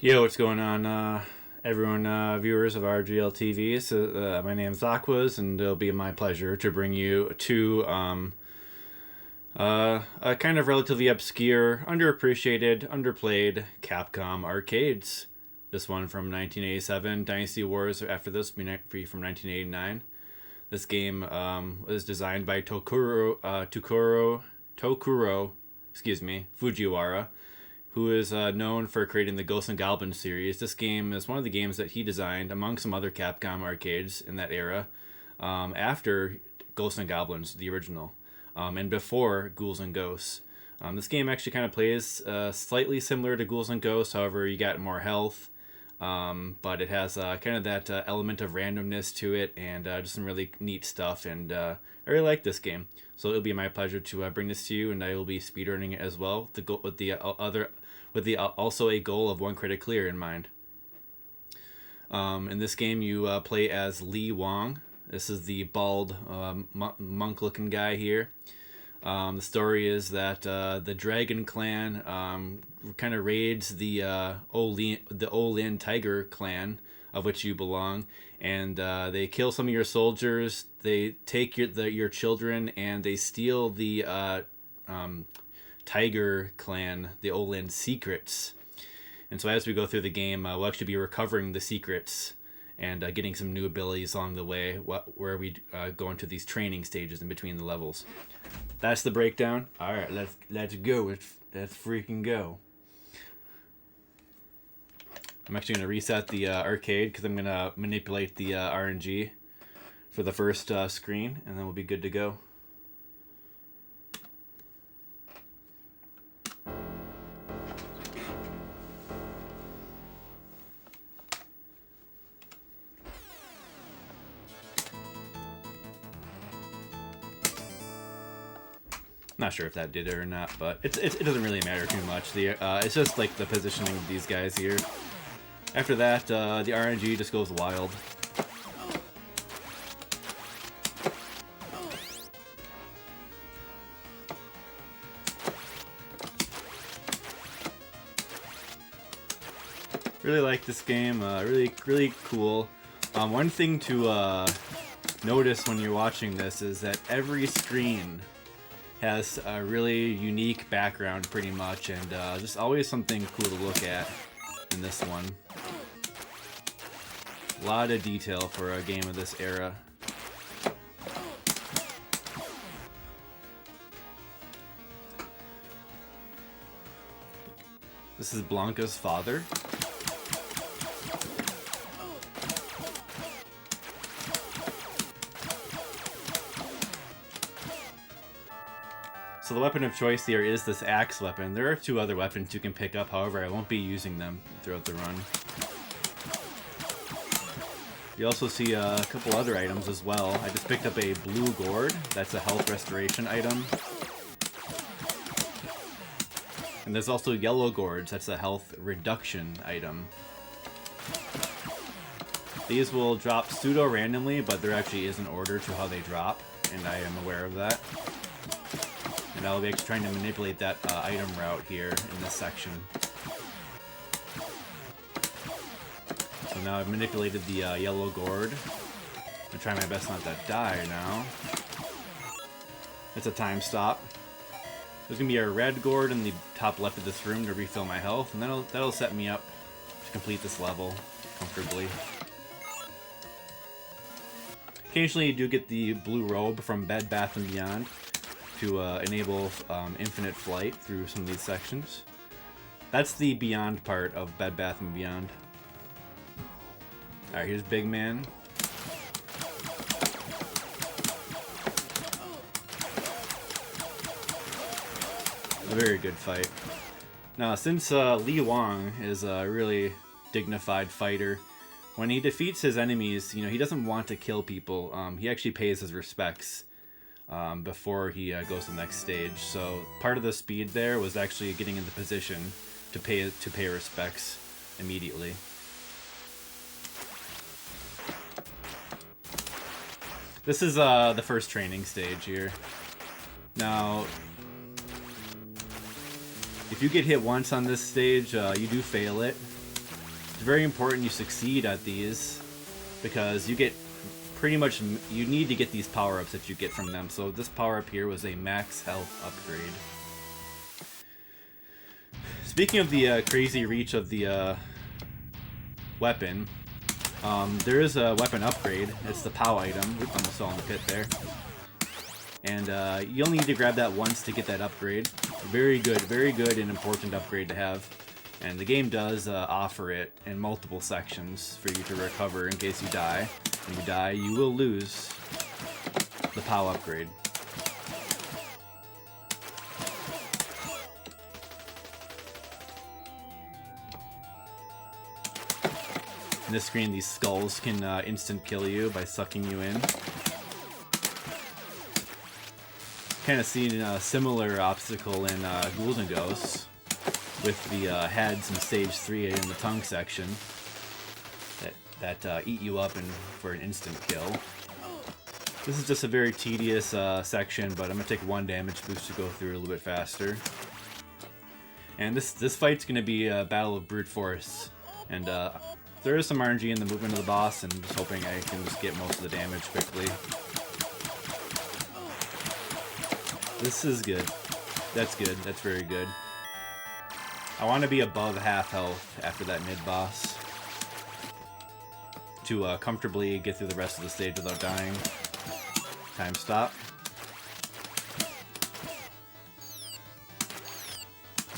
Yo, what's going on, everyone, viewers of RGL TV? So, my name's Aquas, and it'll be my pleasure to bring you two, kind of relatively obscure, underappreciated, underplayed Capcom arcades. This one from 1987, Dynasty Wars after this, from 1989. This game was designed by Tokuro Fujiwara, who is known for creating the Ghosts and Goblins series. This game is one of the games that he designed, among some other Capcom arcades in that era, after Ghosts and Goblins, the original, and before Ghouls and Ghosts. This game actually kind of plays slightly similar to Ghouls and Ghosts, however, you got more health, but it has kind of that element of randomness to it, and just some really neat stuff, and I really like this game. So it'll be my pleasure to bring this to you, and I will be speedrunning it as well, with also a goal of one credit clear in mind. In this game, you play as Li Wang. This is the bald monk-looking guy here. The story is that the Dragon Clan kind of raids the Olin Tiger Clan, of which you belong, and they kill some of your soldiers. They take your children, and they steal the Tiger Clan, the Olin secrets. And so as we go through the game, we'll actually be recovering the secrets and getting some new abilities along the way, where we go into these training stages in between the levels. That's the breakdown. All right, let's go. Let's freaking go. I'm actually going to reset the arcade because I'm going to manipulate the RNG for the first screen, and then we'll be good to go. Not sure if that did it or not, but it doesn't really matter too much. It's just like the positioning of these guys here. After that, the RNG just goes wild. Really like this game. Really cool. One thing to notice when you're watching this is that every screen has a really unique background, pretty much, and just always something cool to look at in this one. A lot of detail for a game of this era. This is Blanca's father. So the weapon of choice here is this axe weapon. There are two other weapons you can pick up, however, I won't be using them throughout the run. You also see a couple other items as well. I just picked up a blue gourd. That's a health restoration item. And there's also yellow gourds. That's a health reduction item. These will drop pseudo-randomly, but there actually is an order to how they drop, and I am aware of that. And I'll be actually trying to manipulate that item route here in this section. So now I've manipulated the yellow gourd. I'm gonna try my best not to die now. It's a time stop. There's gonna be a red gourd in the top left of this room to refill my health, and that'll set me up to complete this level comfortably. Occasionally you do get the blue robe from Bed Bath & Beyond to enable infinite flight through some of these sections. That's the Beyond part of Bed Bath & Beyond. Alright, here's Big Man. A very good fight. Now, since Li Wang is a really dignified fighter, when he defeats his enemies, he doesn't want to kill people. He actually pays his respects before he goes to the next stage. So part of the speed there was actually getting in the position to pay respects immediately. This is the first training stage here. Now, if you get hit once on this stage, you do fail it. It's very important you succeed at these because you get pretty much, you need to get these power-ups that you get from them. So this power-up here was a max health upgrade. Speaking of the crazy reach of the weapon, there is a weapon upgrade. It's the POW item. Oops, almost fell in the pit there. And you'll need to grab that once to get that upgrade. Very good and important upgrade to have. And the game does offer it in multiple sections for you to recover in case you die. When you die, you will lose the POW upgrade. In this screen, these skulls can instant kill you by sucking you in. Kind of seen a similar obstacle in Ghouls and Ghosts with the heads in stage 3 in the tongue section that eat you up for an instant kill. This is just a very tedious section, but I'm going to take 1 damage boost to go through a little bit faster. And this fight's going to be a battle of brute force. And there is some RNG in the movement of the boss, and I'm just hoping I can just get most of the damage quickly. This is good. That's good. That's very good. I want to be above half health after that mid-boss to comfortably get through the rest of the stage without dying. Time stop.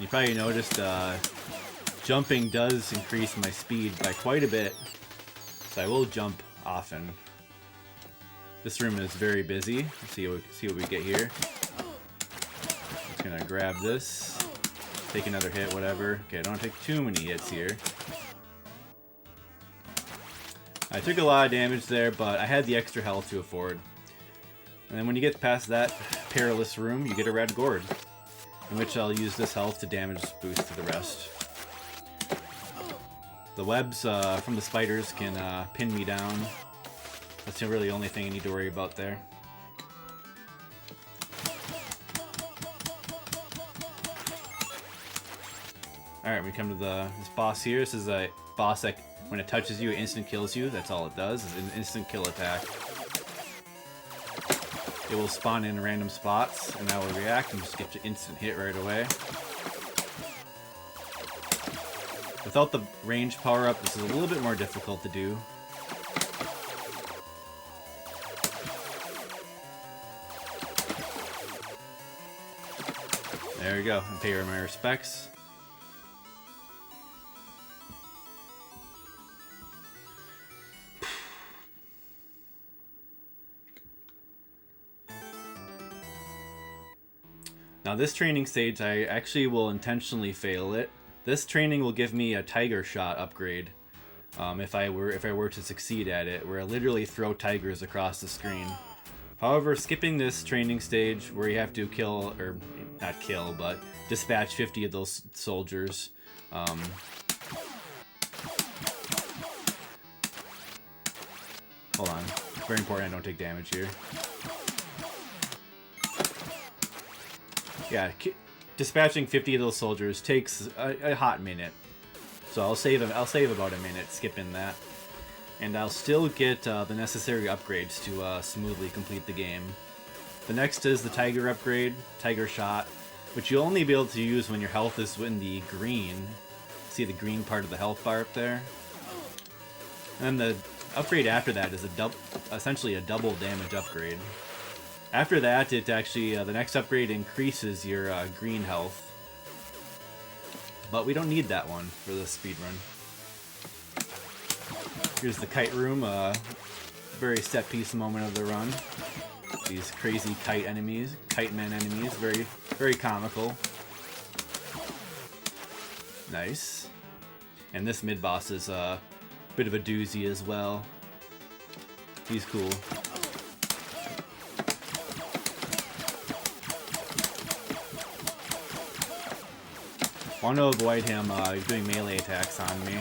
You probably noticed jumping does increase my speed by quite a bit, so I will jump often. This room is very busy. Let's see what we get here. Just gonna grab this, take another hit, whatever. Okay, I don't take too many hits here. I took a lot of damage there, but I had the extra health to afford. And then when you get past that perilous room, you get a red gourd, in which I'll use this health to damage boost to the rest. The webs from the spiders can pin me down. That's really the only thing I need to worry about there. Alright, we come to this boss here. This is a boss that, when it touches you, it instant kills you. That's all it does, is an instant kill attack. It will spawn in random spots, and I will react and just get an instant hit right away. Without the range power-up, this is a little bit more difficult to do. There we go, and pay her my respects. Now this training stage, I actually will intentionally fail it. This training will give me a tiger shot upgrade if I were to succeed at it, where I literally throw tigers across the screen. However, skipping this training stage where you have to kill, or not kill, but dispatch 50 of those soldiers. Hold on, it's very important I don't take damage here. Yeah, dispatching 50 of those soldiers takes a hot minute, so I'll save about a minute skipping that, and I'll still get the necessary upgrades to smoothly complete the game. The next is the tiger upgrade, tiger shot, which you'll only be able to use when your health is in the green. See the green part of the health bar up there? And then the upgrade after that is essentially a double damage upgrade. After that, it actually, the next upgrade increases your green health. But we don't need that one for this speedrun. Here's the kite room, very set piece moment of the run. These crazy kite enemies, kite men enemies, very, very comical. Nice. And this mid-boss is a bit of a doozy as well. He's cool. Want to avoid him doing melee attacks on me.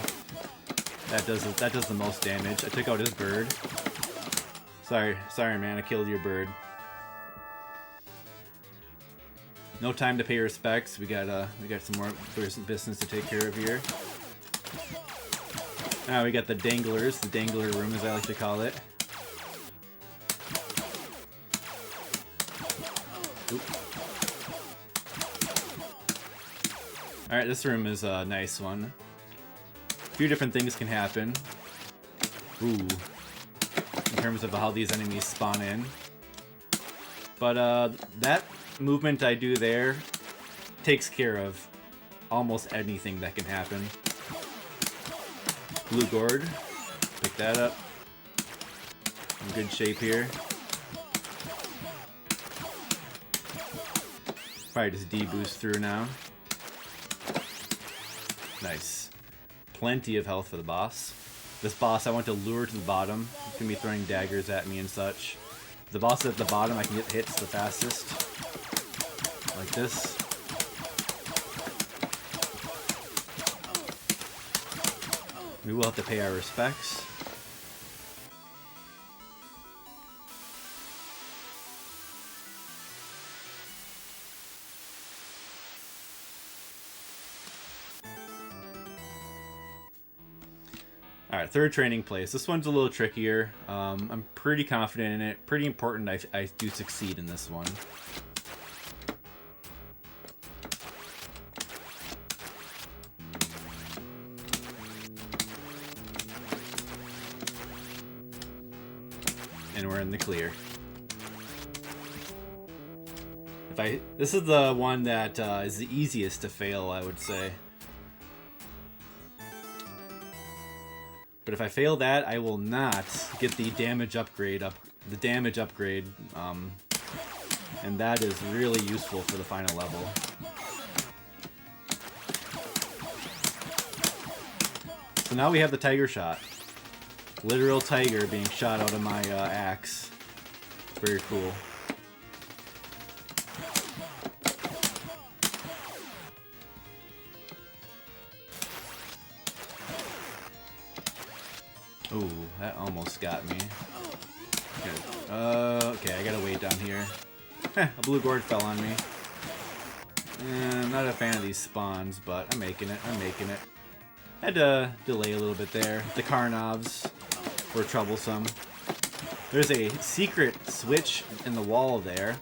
That does the most damage. I took out his bird. Sorry man, I killed your bird. No time to pay respects. We got some more business to take care of here. Now we got the danglers, the dangler room as I like to call it. Alright, this room is a nice one. A few different things can happen. Ooh. In terms of how these enemies spawn in. But that movement I do there takes care of almost anything that can happen. Blue gourd. Pick that up. In good shape here. Probably just deboost through now. Nice. Plenty of health for the boss. This boss I want to lure to the bottom. He's gonna be throwing daggers at me and such. The boss at the bottom I can get hits the fastest. Like this. We will have to pay our respects. Alright, third training place. This one's a little trickier. I'm pretty confident in it. Pretty important I do succeed in this one. And we're in the clear. This is the one that is the easiest to fail, I would say. But if I fail that, I will not get the damage upgrade and that is really useful for the final level. So now we have the tiger shot. Literal tiger being shot out of my axe. Very cool. Ooh, that almost got me. Okay, I gotta wait down here. A blue gourd fell on me. I'm not a fan of these spawns, but I'm making it. Had to delay a little bit there. The Karnovs were troublesome. There's a secret switch in the wall there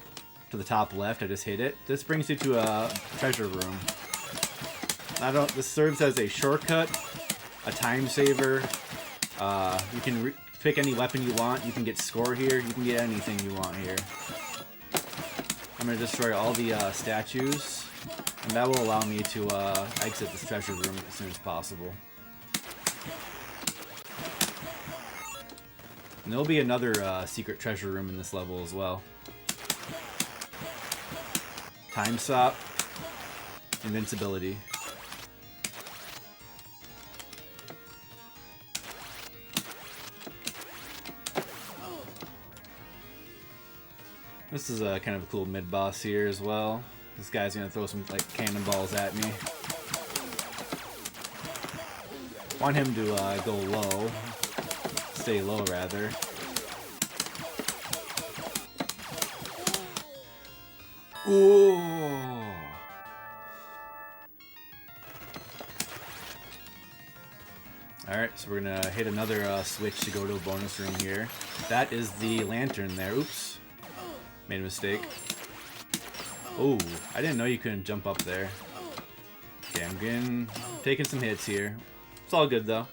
to the top left. I just hit it. This brings you to a treasure room. This serves as a shortcut, a time saver. You can pick any weapon you want. You can get score here. You can get anything you want here. I'm going to destroy all the statues, and that will allow me to exit this treasure room as soon as possible. And there'll be another secret treasure room in this level as well. Time stop. Invincibility. This is a kind of a cool mid-boss here as well. This guy's gonna throw some like cannonballs at me. Want him to go low. Stay low, rather. Ooh! Alright, so we're gonna hit another switch to go to a bonus room here. That is the lantern there. Oops. Made a mistake. Oh, I didn't know you couldn't jump up there. Okay, I'm taking some hits here. It's all good though.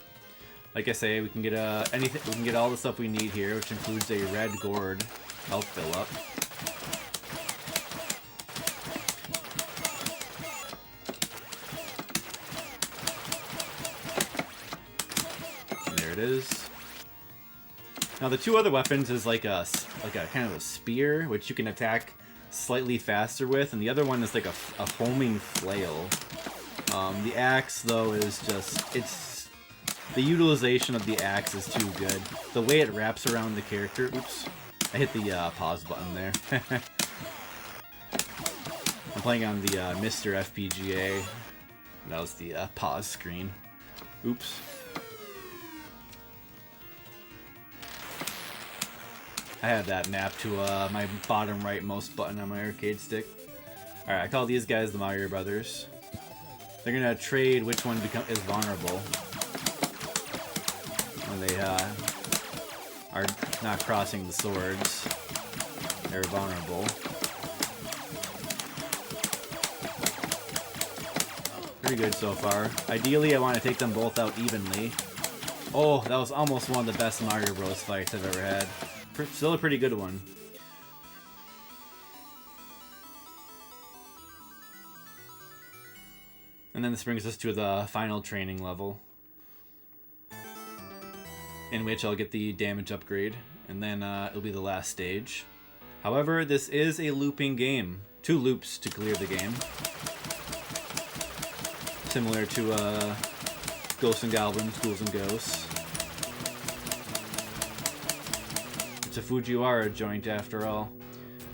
Like I say, we can get anything. We can get all the stuff we need here, which includes a red gourd health fill up. And there it is. Now the two other weapons is like a kind of a spear, which you can attack slightly faster with, and the other one is like a foaming flail. The axe though is just the utilization of the axe is too good. The way it wraps around the character. Oops, I hit the pause button there. I'm playing on the Mr. FPGA. That was the pause screen. Oops. I had that mapped to my bottom rightmost button on my arcade stick. Alright, I call these guys the Mario Brothers. They're gonna trade which one is vulnerable. when they are not crossing the swords. They're vulnerable. Pretty good so far. Ideally, I want to take them both out evenly. Oh, that was almost one of the best Mario Bros. Fights I've ever had. Still a pretty good one. And then this brings us to the final training level, in which I'll get the damage upgrade, and then it'll be the last stage. However, this is a looping game. 2 loops to clear the game. Similar to Ghosts and Goblins, Ghouls and Ghosts. It's a Fujiwara joint after all.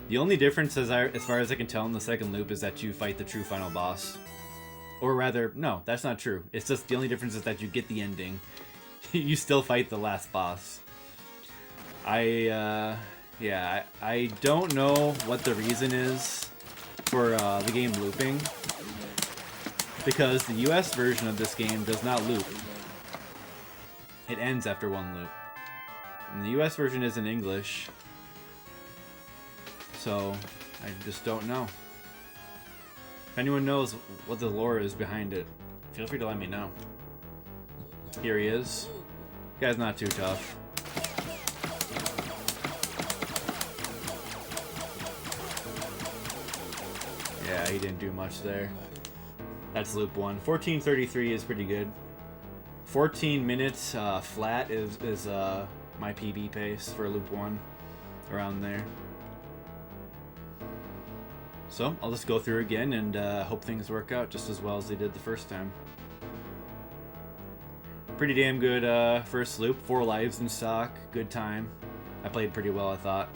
The only difference, as far as I can tell in the second loop, is that you fight the true final boss. Or rather, no, that's not true. It's just the only difference is that you get the ending. You still fight the last boss. I don't know what the reason is for the game looping, because the US version of this game does not loop. It ends after 1 loop. And the US version is in English, so I just don't know. If anyone knows what the lore is behind it, feel free to let me know. Here he is. Guy's not too tough. Yeah, he didn't do much there. That's loop 1. 14:33 is pretty good. 14 minutes flat is my PB pace for loop 1. Around there. So, I'll just go through again and hope things work out just as well as they did the first time. Pretty damn good first loop. 4 lives in stock. Good time. I played pretty well, I thought.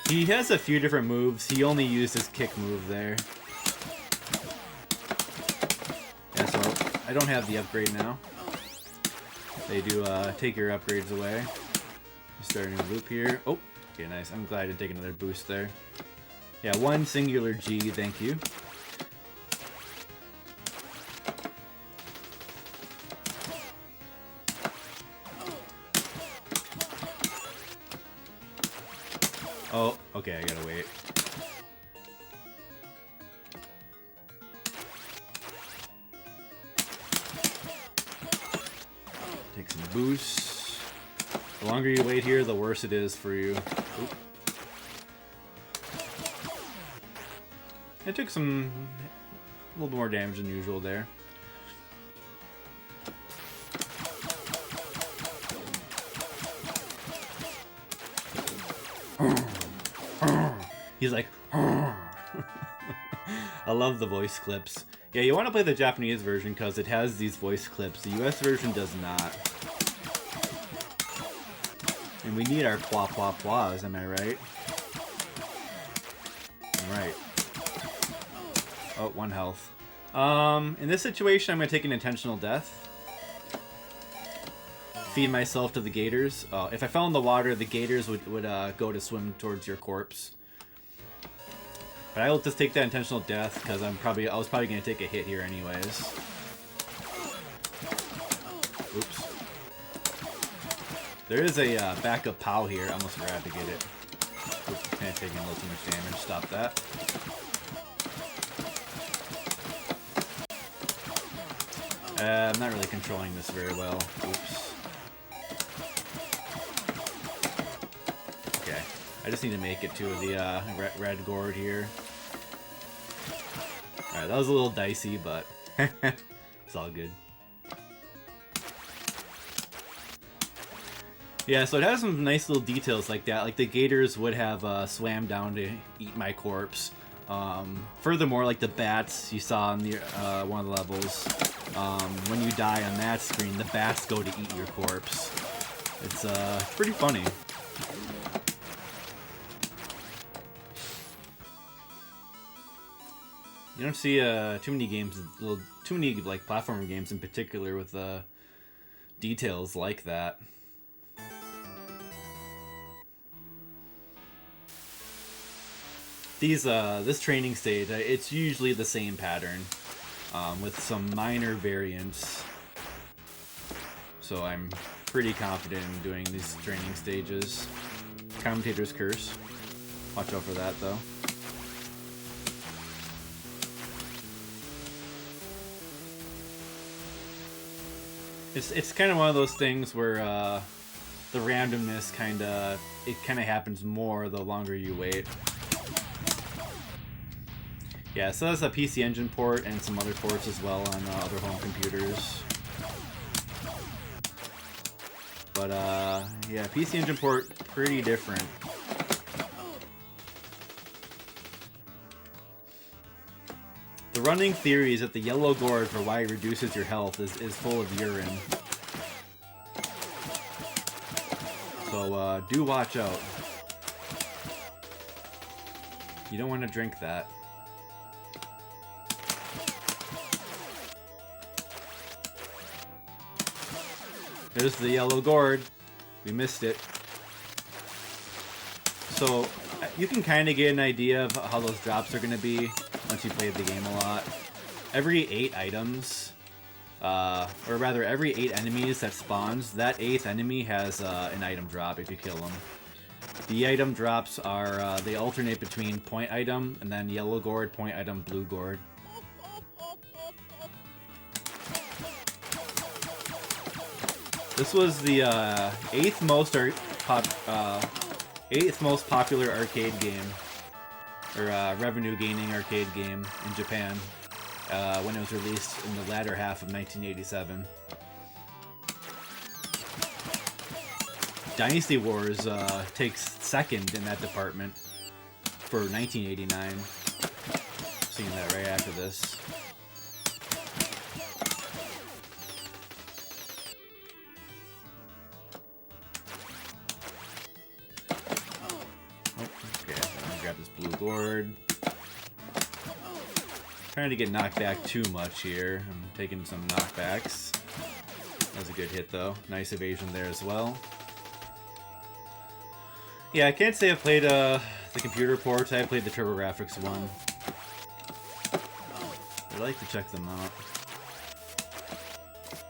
He has a few different moves. He only used his kick move there. Yeah, so I don't have the upgrade now. They do take your upgrades away. Starting a loop here. Oh, okay, nice. I'm glad I didn't take another boost there. Yeah, 1 singular G, thank you. Oh, okay, I gotta wait. Take some boosts. The longer you wait here, the worse it is for you. Oop. I took a little more damage than usual there. He's like, I love the voice clips. Yeah, you want to play the Japanese version because it has these voice clips. The US version does not. And we need our pwa pwa pwas, am I right? I'm right. Oh, 1 health. In this situation, I'm going to take an intentional death. Feed myself to the gators. If I fell in the water, the gators would go to swim towards your corpse. But I will just take that intentional death because I was probably going to take a hit here anyways. Oops. There is a backup POW here. I almost forgot to get it. Oops, kind of taking a little too much damage. Stop that. I'm not really controlling this very well. Oops. Okay. I just need to make it to the red gourd here. Alright, that was a little dicey, but it's all good. Yeah, so it has some nice little details like that. Like the gators would have swam down to eat my corpse. Furthermore, like the bats you saw in the one of the levels, when you die on that screen, the bats go to eat your corpse. It's pretty funny. You don't see too many games, too many like platform games in particular with details like that. This training stage, it's usually the same pattern. with some minor variants. So I'm pretty confident in doing these training stages. Commentator's Curse. Watch out for that, though. It's kind of one of those things where the randomness kind of happens more the longer you wait. Yeah, so that's a PC Engine port and some other ports as well on other home computers. But yeah, PC Engine port, pretty different. The running theory is that the yellow gourd for why it reduces your health is full of urine. So do watch out. You don't want to drink that. There's the yellow gourd. We missed it. So you can kind of get an idea of how those drops are going to be once you played the game a lot. Every 8 items, or rather every 8 enemies that spawns, that 8th enemy has an item drop if you kill them. The item drops are, they alternate between point item and then yellow gourd, point item, blue gourd. This was the 8th most popular arcade game, or revenue-gaining arcade game in Japan when it was released in the latter half of 1987. Dynasty Wars takes second in that department for 1989. Seeing that right after this. Blue gourd. Trying to get knocked back too much here. I'm taking some knockbacks. That was a good hit though. Nice evasion there as well. Yeah, I can't say I've played the computer ports. I've played the TurboGrafx one. I'd like to check them out.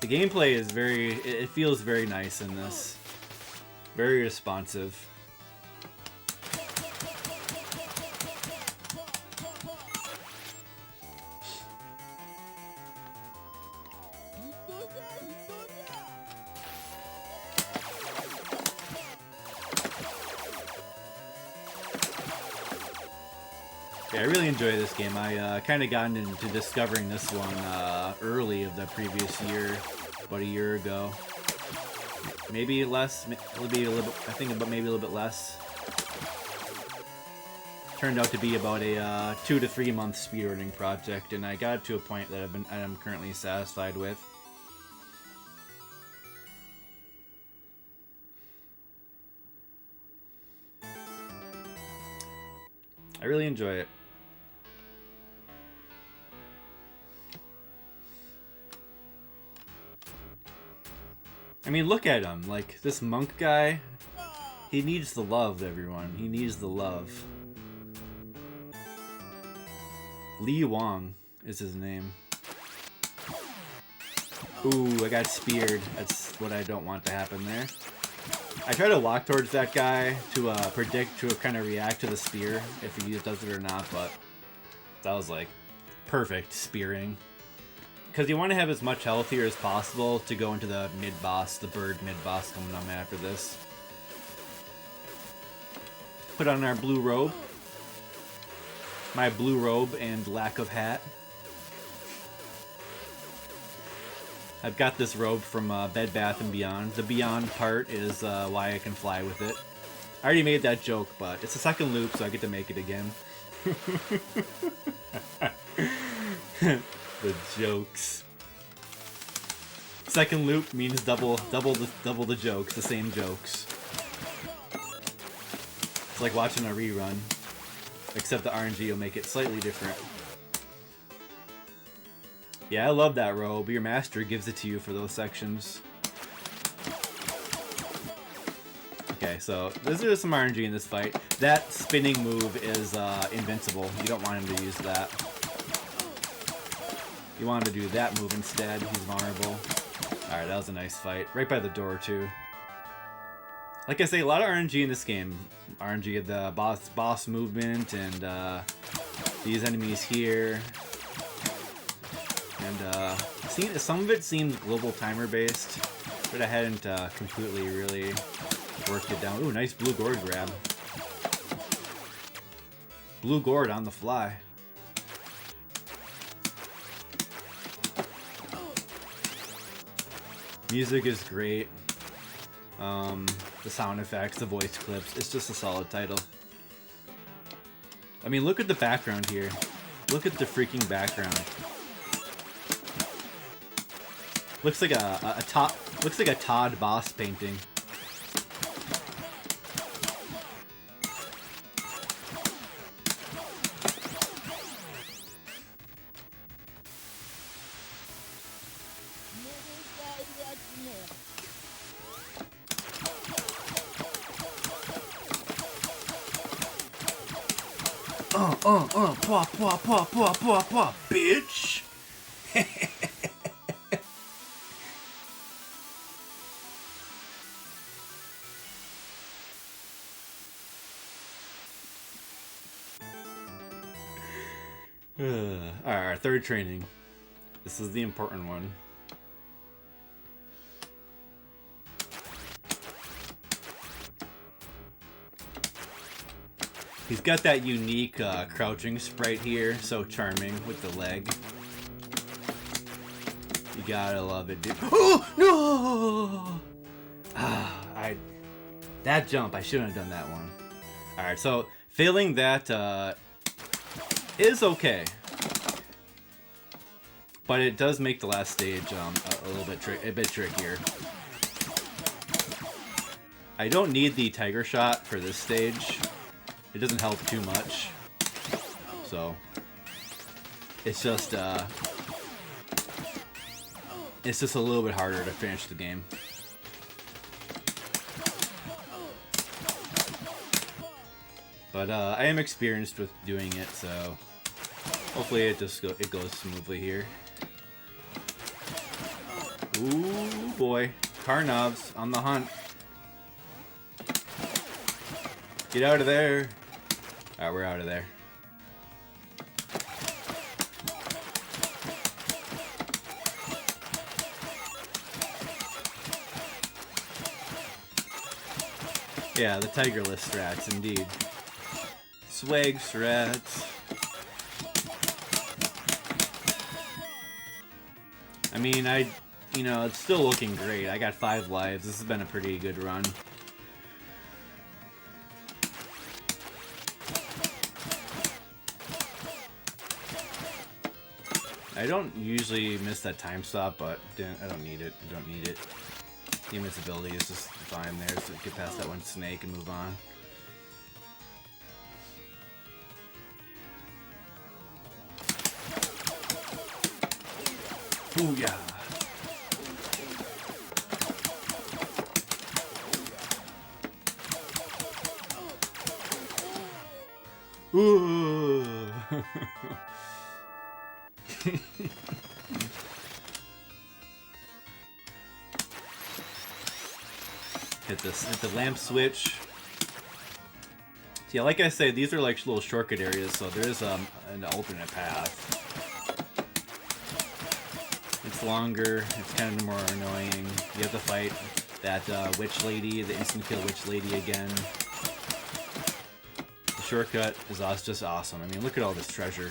The gameplay is it feels very nice in this. Very responsive. Yeah, I really enjoy this game. I kind of gotten into discovering this one early of the previous year, about a year ago. Maybe less, maybe a little. I think about maybe a little bit less. Turned out to be about a 2 to 3 month speedrunning project, and I got to a point that I'm currently satisfied with. I really enjoy it. I mean, look at him. Like, this monk guy, he needs the love, everyone. He needs the love. Li Wang is his name. Ooh, I got speared. That's what I don't want to happen there. I try to walk towards that guy to predict, to kind of react to the spear, if he does it or not, but that was like perfect spearing. Because you want to have as much health here as possible to go into the mid-boss, the bird mid-boss coming up after this. Put on our blue robe. My blue robe and lack of hat. I've got this robe from Bed Bath & Beyond. The Beyond part is why I can fly with it. I already made that joke, but it's a second loop, so I get to make it again. The jokes. Second loop means double the jokes, the same jokes. It's like watching a rerun, except the RNG will make it slightly different. Yeah, I love that robe. Your master gives it to you for those sections. Okay, so there's some RNG in this fight. That spinning move is invincible. You don't want him to use that. You want to do that move instead. He's vulnerable. Alright, that was a nice fight. Right by the door, too. Like I say, a lot of RNG in this game. RNG of the boss movement and these enemies here. And some of it seemed global timer based, but I hadn't completely really worked it down. Ooh, nice blue gourd grab. Blue gourd on the fly. Music is great. The sound effects, the voice clips, it's just a solid title. I mean, look at the background here. Look at the freaking background. Looks like a Todd boss painting. Pwa, bitch. Alright, our third training. This is the important one. He's got that unique crouching sprite here, so charming with the leg. You gotta love it, dude. Oh no! That jump, I shouldn't have done that one. Alright, so failing that is okay, but it does make the last stage a little bit trickier. I don't need the tiger shot for this stage. It doesn't help too much, so it's just a little bit harder to finish the game. But I am experienced with doing it, so hopefully it goes smoothly here. Ooh boy, car knobs on the hunt. Get out of there. Alright, we're out of there. Yeah, the tigerless strats, indeed. Swag strats. I mean, it's still looking great. I got 5 lives. This has been a pretty good run. I don't usually miss that time stop, but I don't need it. I don't need it. The invincibility is just fine there, so get past that one snake and move on. Ooh, yeah. Ooh. Hit the lamp switch. Yeah, like I said, these are like little shortcut areas, so there is an alternate path. It's longer, it's kind of more annoying. You have to fight that witch lady, the instant kill witch lady again. The shortcut is just awesome. I mean, look at all this treasure.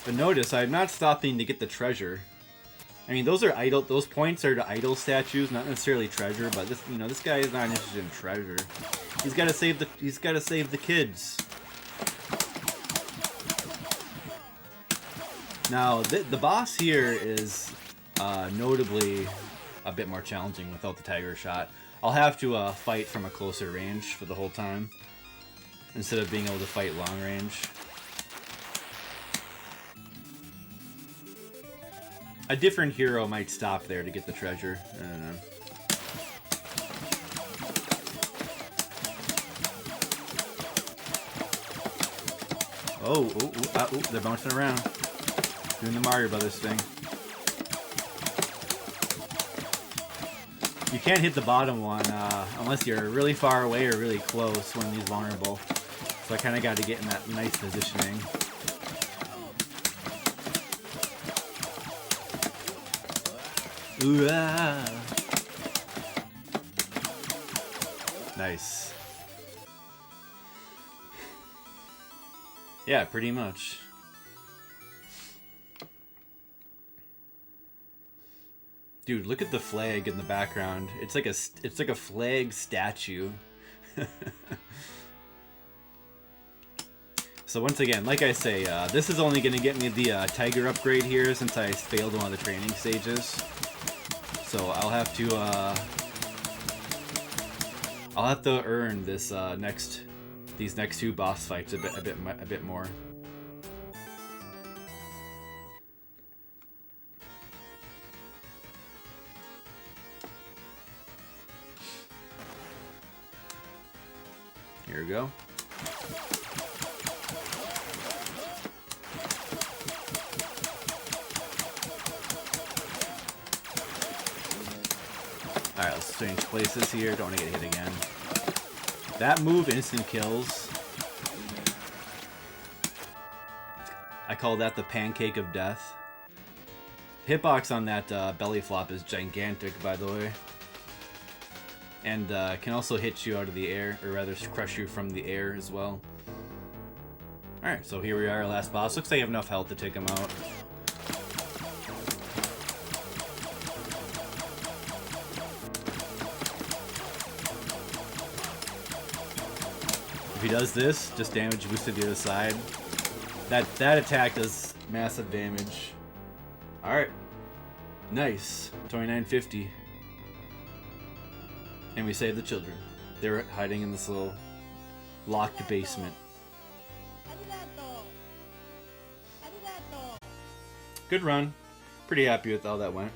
But notice, I'm not stopping to get the treasure. I mean, those points are to idol statues, not necessarily treasure, but this guy is not interested in treasure. He's gotta save the kids. Now, the boss here is notably a bit more challenging without the tiger shot. I'll have to fight from a closer range for the whole time, instead of being able to fight long range. A different hero might stop there to get the treasure. I don't know. Oh, they're bouncing around. Doing the Mario Brothers thing. You can't hit the bottom one unless you're really far away or really close when he's vulnerable. So I kind of got to get in that nice positioning. Ooh, ah. Nice. Yeah, pretty much. Dude, look at the flag in the background. It's like a flag statue. So once again, like I say, this is only going to get me the tiger upgrade here since I failed one of the training stages. So I'll have to earn this these next two boss fights a bit more. Here we go. Alright, let's change places here. Don't want to get hit again. That move instant kills. I call that the pancake of death. Hitbox on that belly flop is gigantic, by the way. And can also hit you out of the air, or rather crush you from the air as well. Alright, so here we are, our last boss. Looks like I have enough health to take him out. If he does this, just damage boost to the other side. That attack does massive damage. Alright. Nice. 2950. And we saved the children. They were hiding in this little locked basement. Good run. Pretty happy with how that went.